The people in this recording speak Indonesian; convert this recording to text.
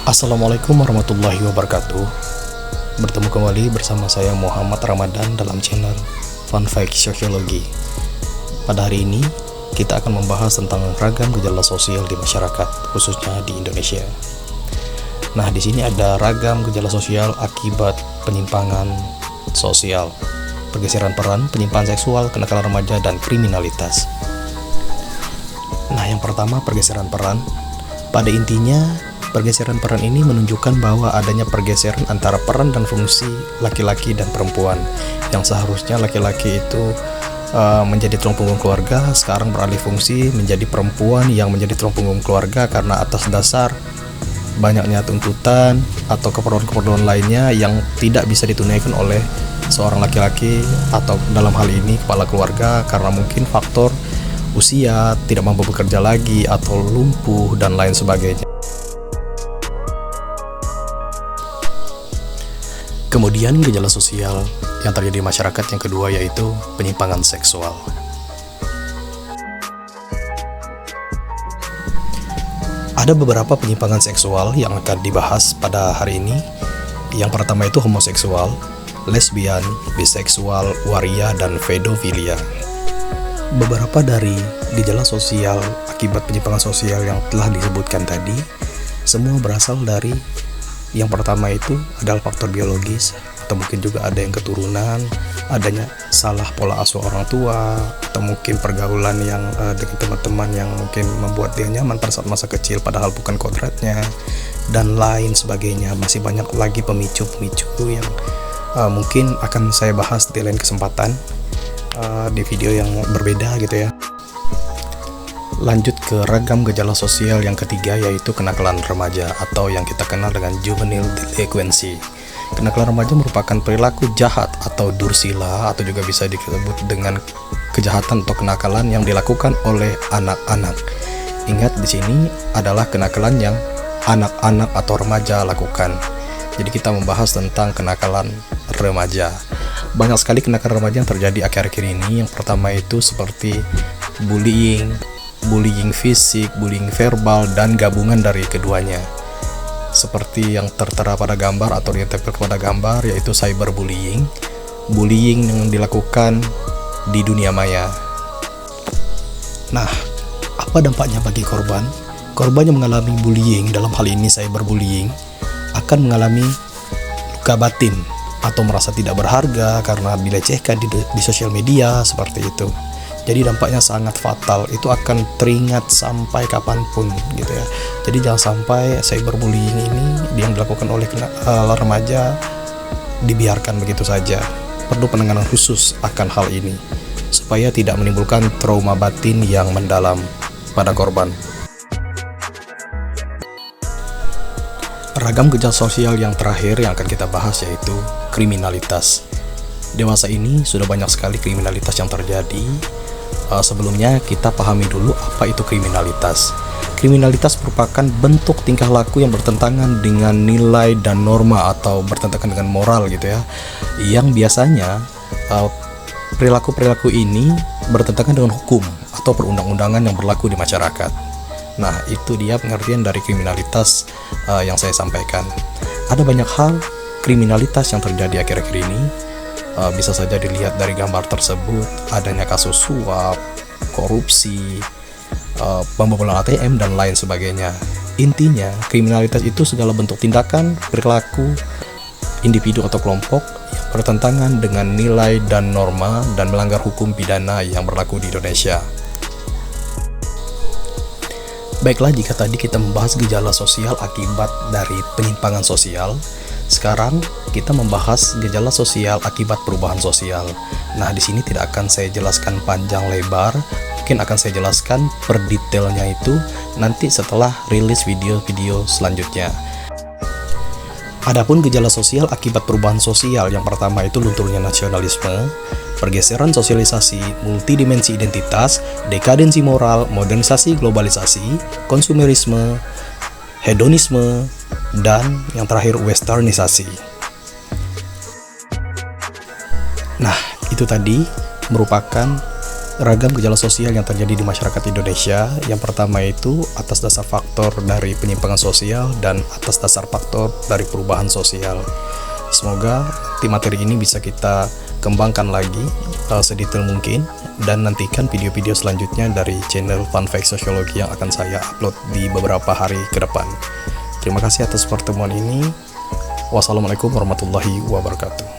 Assalamualaikum warahmatullahi wabarakatuh. Bertemu kembali bersama saya Muhammad Ramadan dalam channel Fun Fact Sosiologi. Pada hari ini kita akan membahas tentang ragam gejala sosial di masyarakat, khususnya di Indonesia. Nah, di sini ada ragam gejala sosial akibat penyimpangan sosial, pergeseran peran, penyimpangan seksual, kenakalan remaja, dan kriminalitas. Nah, yang pertama, pergeseran peran. Pada intinya, pergeseran peran ini menunjukkan bahwa adanya pergeseran antara peran dan fungsi laki-laki dan perempuan. Yang seharusnya laki-laki itu menjadi tulang punggung keluarga, sekarang beralih fungsi menjadi perempuan yang menjadi tulang punggung keluarga karena atas dasar banyaknya tuntutan atau keperluan-keperluan lainnya yang tidak bisa ditunaikan oleh seorang laki-laki, atau dalam hal ini kepala keluarga, karena mungkin faktor usia, tidak mampu bekerja lagi, atau lumpuh, dan lain sebagainya. Kemudian gejala sosial yang terjadi di masyarakat yang kedua yaitu penyimpangan seksual. Ada beberapa penyimpangan seksual yang akan dibahas pada hari ini. Yang pertama itu homoseksual, lesbian, biseksual, waria, dan pedofilia. Beberapa dari gejala sosial akibat penyimpangan sosial yang telah disebutkan tadi semua berasal dari yang pertama itu adalah faktor biologis, atau mungkin juga ada yang keturunan, adanya salah pola asuh orang tua, atau mungkin pergaulan yang dengan teman-teman yang mungkin membuat dia nyaman pada saat masa kecil padahal bukan kodratnya, dan lain sebagainya. Masih banyak lagi pemicu-pemicu yang mungkin akan saya bahas di lain kesempatan di video yang berbeda gitu ya. Lanjut ke ragam gejala sosial yang ketiga yaitu kenakalan remaja, atau yang kita kenal dengan juvenile delinquency. Kenakalan remaja merupakan perilaku jahat atau dursila, atau juga bisa disebut dengan kejahatan atau kenakalan yang dilakukan oleh anak-anak. Ingat, di sini adalah kenakalan yang anak-anak atau remaja lakukan. Jadi kita membahas tentang kenakalan remaja. Banyak sekali kenakalan remaja yang terjadi akhir-akhir ini. Yang pertama itu seperti bullying fisik, bullying verbal, dan gabungan dari keduanya. Seperti yang tertera pada gambar atau yang ditempel pada gambar, yaitu cyberbullying, bullying yang dilakukan di dunia maya. Nah, apa dampaknya bagi korban? Korban yang mengalami bullying, dalam hal ini cyberbullying, akan mengalami luka batin atau merasa tidak berharga karena dilecehkan di sosial media seperti itu. Jadi dampaknya sangat fatal, itu akan teringat sampai kapanpun gitu ya. Jadi jangan sampai cyberbullying ini yang dilakukan oleh remaja dibiarkan begitu saja. Perlu penanganan khusus akan hal ini supaya tidak menimbulkan trauma batin yang mendalam pada korban. Ragam gejala sosial yang terakhir yang akan kita bahas yaitu kriminalitas. Dewasa ini sudah banyak sekali kriminalitas yang terjadi. Sebelumnya kita pahami dulu apa itu kriminalitas. Kriminalitas merupakan bentuk tingkah laku yang bertentangan dengan nilai dan norma atau bertentangan dengan moral gitu ya. Yang biasanya perilaku-perilaku ini bertentangan dengan hukum atau perundang-undangan yang berlaku di masyarakat. Nah, itu dia pengertian dari kriminalitas yang saya sampaikan. Ada banyak hal kriminalitas yang terjadi akhir-akhir ini. Bisa saja dilihat dari gambar tersebut, adanya kasus suap, korupsi, pembobolan ATM, dan lain sebagainya. Intinya, kriminalitas itu segala bentuk tindakan, perilaku individu atau kelompok yang bertentangan dengan nilai dan norma dan melanggar hukum pidana yang berlaku di Indonesia. Baiklah, jika tadi kita membahas gejala sosial akibat dari penyimpangan sosial, sekarang kita membahas gejala sosial akibat perubahan sosial. Nah, di sini tidak akan saya jelaskan panjang lebar, mungkin akan saya jelaskan per detailnya itu nanti setelah rilis video-video selanjutnya. Adapun gejala sosial akibat perubahan sosial, yang pertama itu lunturnya nasionalisme, pergeseran sosialisasi, multidimensi identitas, dekadensi moral, modernisasi globalisasi, konsumerisme, hedonisme, dan yang terakhir westernisasi. Nah, itu tadi merupakan ragam gejala sosial yang terjadi di masyarakat Indonesia. Yang pertama itu atas dasar faktor dari penyimpangan sosial dan atas dasar faktor dari perubahan sosial. Semoga di materi ini bisa kita kembangkan lagi sedetail mungkin, dan nantikan video-video selanjutnya dari channel Fun Fact Sosiologi yang akan saya upload di beberapa hari ke depan. Terima kasih atas pertemuan ini. Wassalamualaikum warahmatullahi wabarakatuh.